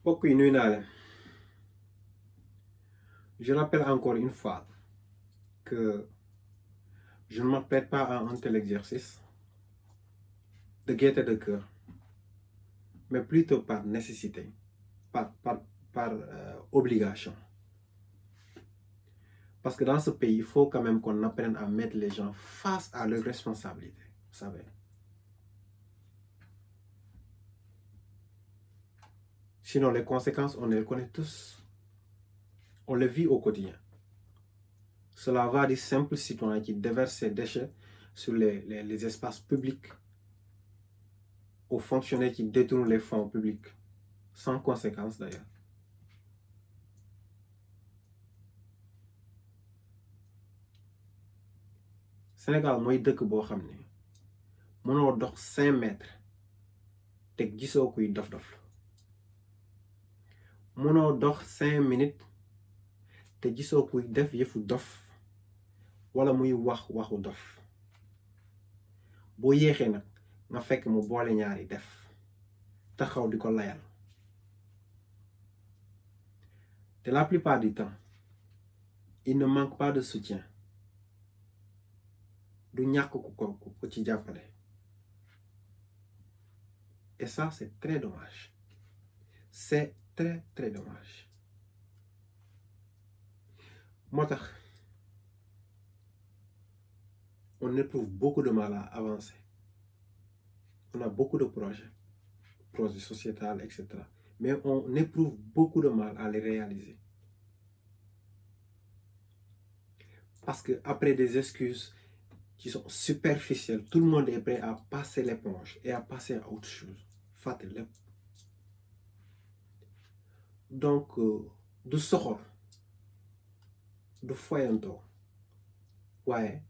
mbokk yi nuyu naa leen. Je rappelle encore une fois que je ne m'apprête pas à un tel exercice de gaieté de cœur, mais plutôt par nécessité, par obligation. Parce que dans ce pays, il faut quand même qu'on apprenne à mettre les gens face à leurs responsabilités, vous savez. Sinon, les conséquences, on les connaît tous. On les vit au quotidien. Cela va du simple citoyen qui déverse ses déchets sur les espaces publics aux fonctionnaires qui détournent les fonds publics, sans conséquence d'ailleurs. Sénégal mooy dëkk boo xam ne mënoo dox 5 mètres te gisoo kuy dof-dof. Mënoo dox 5 minutes te gisoo kuy def yëfu dof wala muy wax waxu dof. boo yéexee nag nga fekk mu boole ñaari def taxaw di ko layal. te la plupart du temps il ne manque pas de soutien. du ñàkk ku ci jàppale. Et ça c'est très dommage. C'est très très dommage. moo tax on éprouve beaucoup de mal à avancer. On a beaucoup de projets sociétals, etc. Mais on éprouve beaucoup de mal à les réaliser. Parce que après des excuses qui sont superficielles, tout le monde est prêt à passer l'éponge et à passer à autre chose. Fàtte lépp. Donc du soxor, du foyantoo, waaye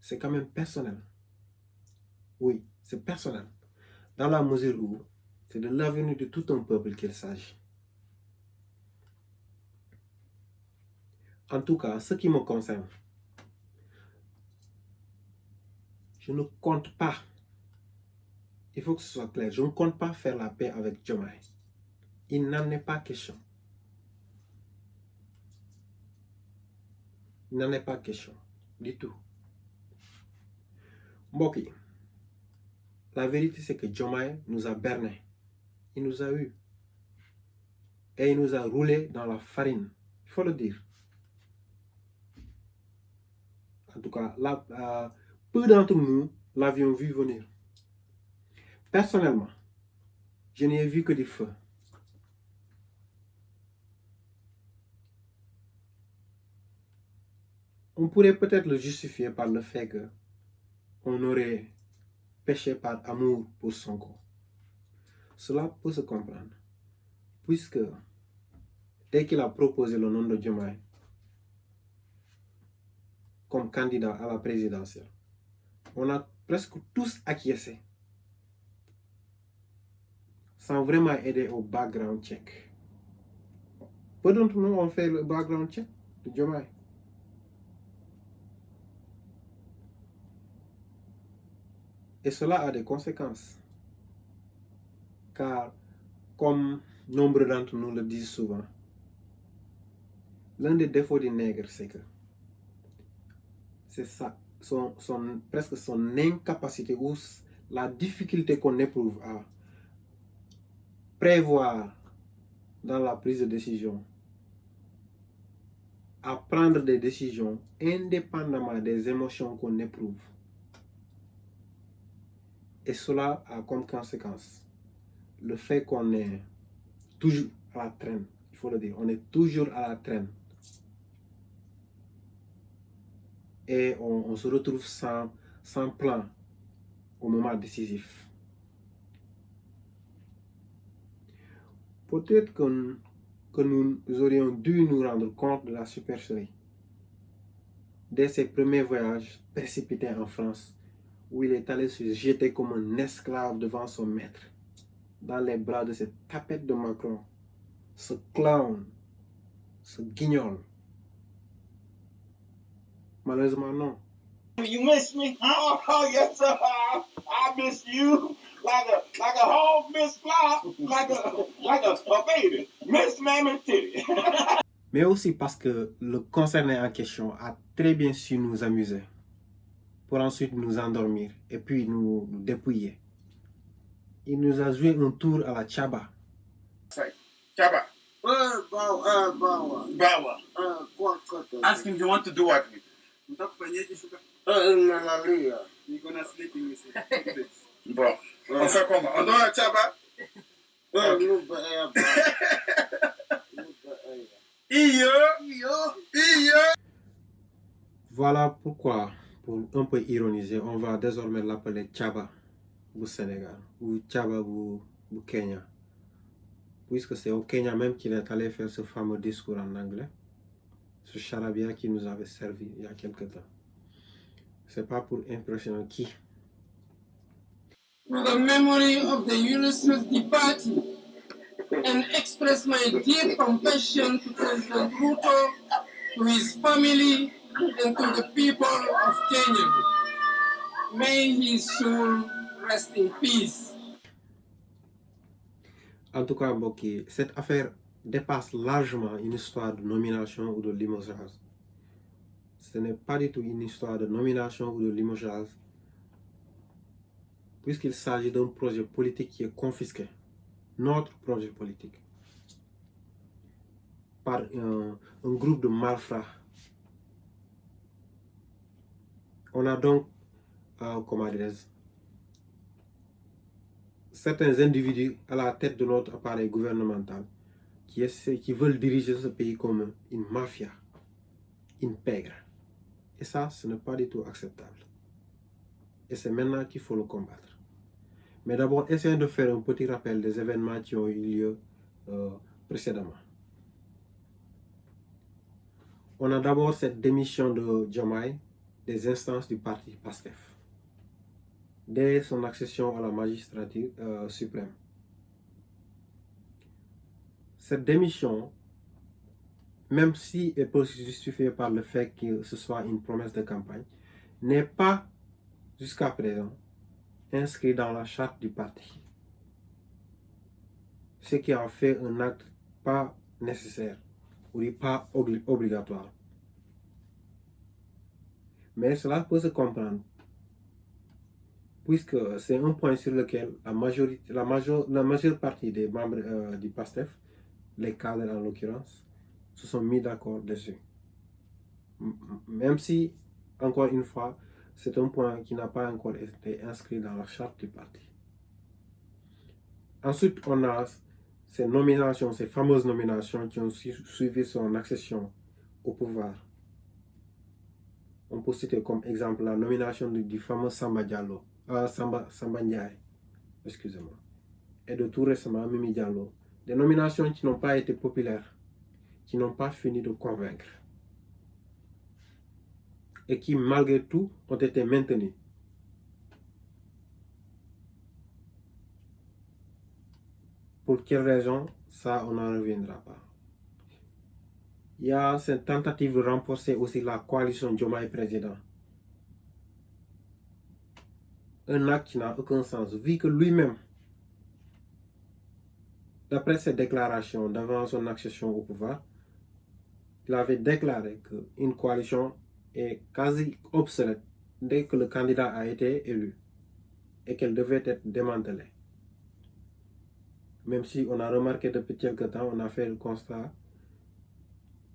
c'est quand même personnel. Oui, c'est personnel. Dans la mesure où c'est de l'avenir de tout un peuple qu'il s'agit. En tout cas, ce qui me concerne, je ne compte pas, il faut que ce soit clair, je ne compte pas faire la paix avec Diomaye. Il n'en est pas question. Il n'en est pas question du tout. Mbokk yi, la vérité c'est que Diomaye nous a bernés. Il nous a eu. Et il nous a roulé dans la farine. Il faut le dire. En tout cas, là, peu d'entre nous l'avions vu venir. Personnellement, je n'ai vu que du feu. On pourrait peut-être le justifier par le fait que on aurait péché par amour pour Sonko. Cela peut se comprendre, puisque dès qu'il a proposé le nom de Diomaye comme candidat à la présidentielle, on a presque tous acquiescé, sans vraiment aider au background check. Peu d'entre nous ont fait le background check de Diomaye. Et cela a des conséquences. Car, comme nombre d'entre nous le disent souvent, l'un des défauts du nègre, c'est que c'est ça, presque son incapacité ou la difficulté qu'on éprouve à prévoir dans la prise de décision, à prendre des décisions indépendamment des émotions qu'on éprouve. Et cela a comme conséquence le fait qu'on est toujours à la traîne. Il faut le dire, on est toujours à la traîne. Et on se retrouve sans plan au moment décisif. Peut-être que nous aurions dû nous rendre compte de la supercherie dès ses premiers voyages précipités en France, où il est allé se jeter comme un esclave devant son maître, dans les bras de cette tapette de Macron, ce clown, ce guignol. Malheureusement, non. You miss me? Oh, yes, sir. I miss you like a hog miss fly, like a baby, Miss Mammy Titty. Mais aussi parce que le concerné en question a très bien su nous amuser, pour ensuite nous endormir et puis nous dépouiller. Il nous a joué un tour à la Chaba. Chaba. Bawa. Ask him if you want to do what with him. You're gonna sleep in his bed. Bon. On fait comment? On donne à Chaba? Voilà pourquoi, pour un peu ironiser, on va désormais l'appeler Chaba au Sénégal ou Chaba au Kenya. Puisque c'est au Kenya même qu'il est allé faire ce fameux discours en anglais, ce charabia qui nous avait servi il y a quelque temps. C'est pas pour impressionner qui. To the memory of the Ulysses Party and express my deep compassion to President Ruto, to his family, and to the people of Kenya. May his soul rest in peace. En tout cas, Mboki, cette affaire dépasse largement une histoire de nomination ou de limogeage. Ce n'est pas du tout une histoire de nomination ou de limogeage, puisqu'il s'agit d'un projet politique qui est confisqué, notre projet politique, par un groupe de malfrats. On a donc, comment dirais-je, certains individus à la tête de notre appareil gouvernemental qui veulent diriger ce pays comme une mafia, une pègre. Et ça, ce n'est pas du tout acceptable. Et c'est maintenant qu'il faut le combattre. Mais d'abord, essayons de faire un petit rappel des événements qui ont eu lieu précédemment. On a d'abord cette démission de Diomaye des instances du parti PASTEF, dès son accession à la magistrature suprême. Cette démission, même si elle peut se justifier par le fait que ce soit une promesse de campagne, n'est pas, jusqu'à présent, inscrite dans la charte du parti. Ce qui en fait un acte pas nécessaire ou pas obligatoire. Mais cela peut se comprendre, puisque c'est un point sur lequel la majeure partie des membres du PASTEF, les cadres en l'occurrence, se sont mis d'accord dessus. Même si, encore une fois, c'est un point qui n'a pas encore été inscrit dans la charte du parti. Ensuite, on a ces nominations, ces fameuses nominations qui ont suivi son accession au pouvoir. On peut citer comme exemple la nomination du fameux Samba Diallo, Samba Ndiaye, excusez-moi, et de tout récemment Mimi Diallo. Des nominations qui n'ont pas été populaires, qui n'ont pas fini de convaincre, et qui malgré tout ont été maintenues. Pour quelle raison, ça on n'en reviendra pas. Il y a cette tentative de renforcer aussi la coalition Diomaye président. Un acte qui n'a aucun sens, vu que lui-même, d'après ses déclarations d'avant son accession au pouvoir, il avait déclaré qu'une coalition est quasi obsolète dès que le candidat a été élu et qu'elle devait être démantelée. Même si on a remarqué depuis quelque temps, on a fait le constat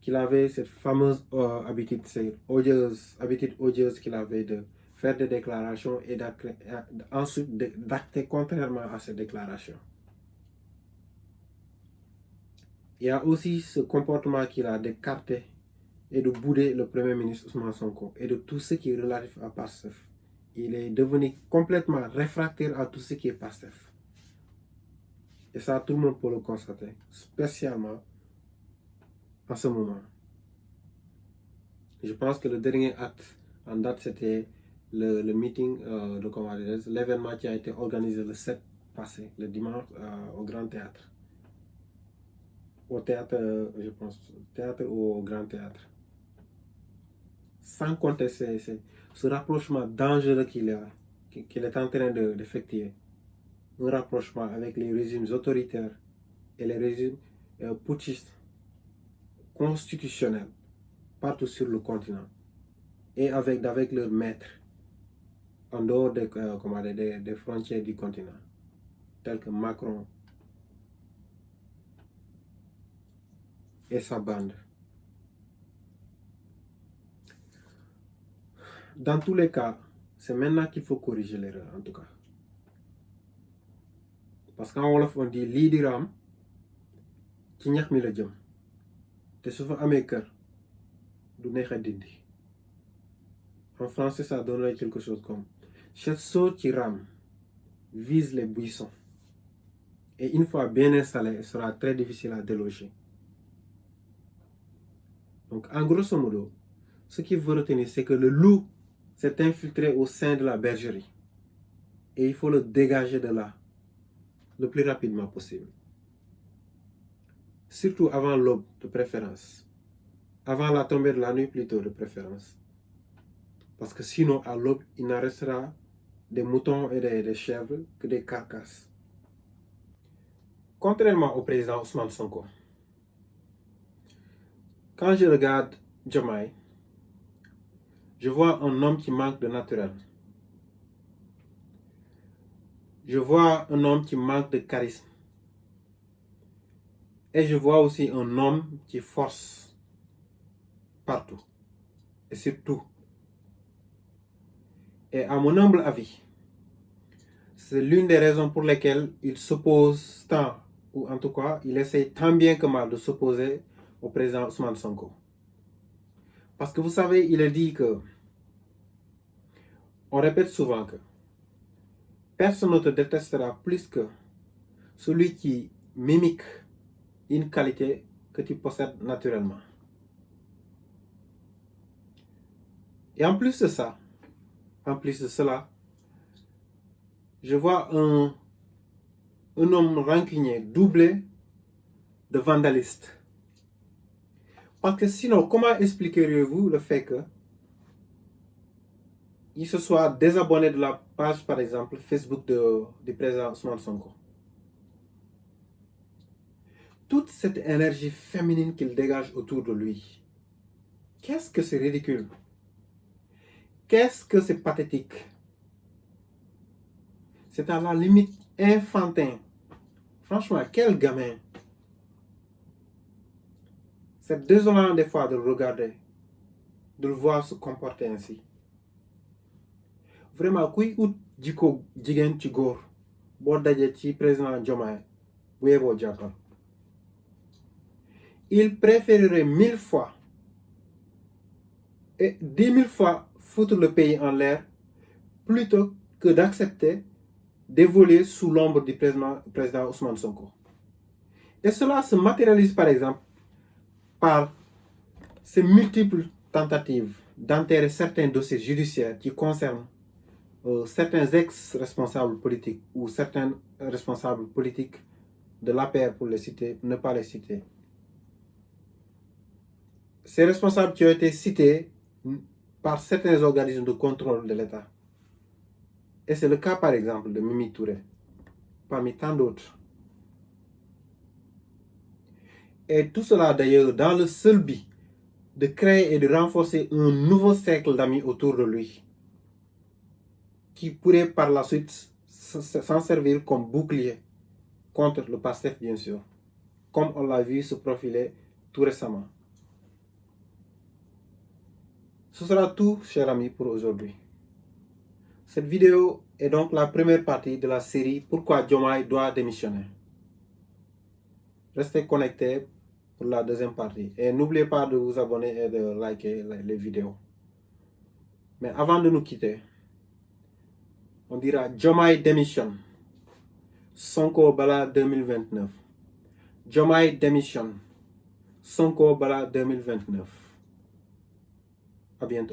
qu'il avait cette fameuse habitude odieuse qu'il avait de faire des déclarations et ensuite d'acter contrairement à ces déclarations. Il y a aussi ce comportement qu'il a d'écarter et de bouder le Premier ministre Ousmane Sonko et de tout ce qui est relatif à PASTEF. Il est devenu complètement réfractaire à tout ce qui est PASTEF. Et ça, tout le monde peut le constater, spécialement en ce moment. Je pense que le dernier acte en date, c'était le meeting l'événement qui a été organisé le 7 passé, le dimanche, au Grand Théâtre. Au théâtre, je pense, théâtre ou au Grand Théâtre. Sans compter ce rapprochement dangereux qu'il est en train d'effectuer. Un rapprochement avec les régimes autoritaires et les régimes putschistes constitutionnels partout sur le continent et avec leurs maîtres en dehors des frontières du continent, tels que Macron et sa bande. Dans tous les cas, c'est maintenant qu'il faut corriger l'erreur, en tout cas. Parce qu'en wolof on dit lii di raam ci ñax mi la jëm te su fa amee kër du neex a dindi. En français, ça donnerait quelque chose comme chasseau qui rame vise les buissons. Et une fois bien installé, il sera très difficile à déloger. Donc, en grosso modo, ce qu'il faut retenir, c'est que le loup s'est infiltré au sein de la bergerie. Et il faut le dégager de là le plus rapidement possible. Surtout avant l'aube de préférence. Avant la tombée de la nuit plutôt de préférence. Parce que sinon, à l'aube, il n'en restera des moutons et des chèvres que des carcasses. Contrairement au président Ousmane Sonko, quand je regarde Diomaye, je vois un homme qui manque de naturel. Je vois un homme qui manque de charisme. Et je vois aussi un homme qui force partout. Et surtout. Et à mon humble avis, c'est l'une des raisons pour lesquelles il s'oppose tant, ou en tout cas, il essaye tant bien que mal de s'opposer au président Ousmane Sonko. Parce que vous savez, il a dit que, on répète souvent que personne ne te détestera plus que celui qui mimique une qualité que tu possèdes naturellement. Et en plus de ça, en plus de cela, je vois un homme rancunier doublé de vandaliste. Parce que sinon, comment expliqueriez-vous le fait que il se soit désabonné de la page, par exemple, Facebook du président Ousmane Sonko? Toute cette énergie féminine qu'il dégage autour de lui, qu'est-ce que c'est ridicule? Qu'est-ce que c'est pathétique? C'est à la limite enfantin. Franchement, quel gamin! C'est désolant des fois de le regarder, de le voir se comporter ainsi. Vraiment, kuy ut jikko jigéen ci góor boo dajee ci président Diomaye bu yeboo jàppal. Il préférerait 1000 fois et 10 000 fois foutre le pays en l'air plutôt que d'accepter d'évoluer sous l'ombre du président Ousmane Sonko. Et cela se matérialise par exemple par ces multiples tentatives d'enterrer certains dossiers judiciaires qui concernent certains ex-responsables politiques ou certains responsables politiques de l'APR pour ne pas les citer. Ces responsables qui ont été cités par certains organismes de contrôle de l'État. Et c'est le cas par exemple de Mimi Touré, parmi tant d'autres. Et tout cela d'ailleurs dans le seul but de créer et de renforcer un nouveau cercle d'amis autour de lui, qui pourrait par la suite s'en servir comme bouclier contre le PASTEF bien sûr, comme on l'a vu se profiler tout récemment. Ce sera tout, chers amis, pour aujourd'hui. Cette vidéo est donc la première partie de la série Pourquoi Diomaye doit démissionner. Restez connectés pour la deuxième partie. Et n'oubliez pas de vous abonner et de liker les vidéos. Mais avant de nous quitter, on dira Diomaye démissionne. Sonko bala 2029. Diomaye démissionne. Sonko bala 2029. À bientôt.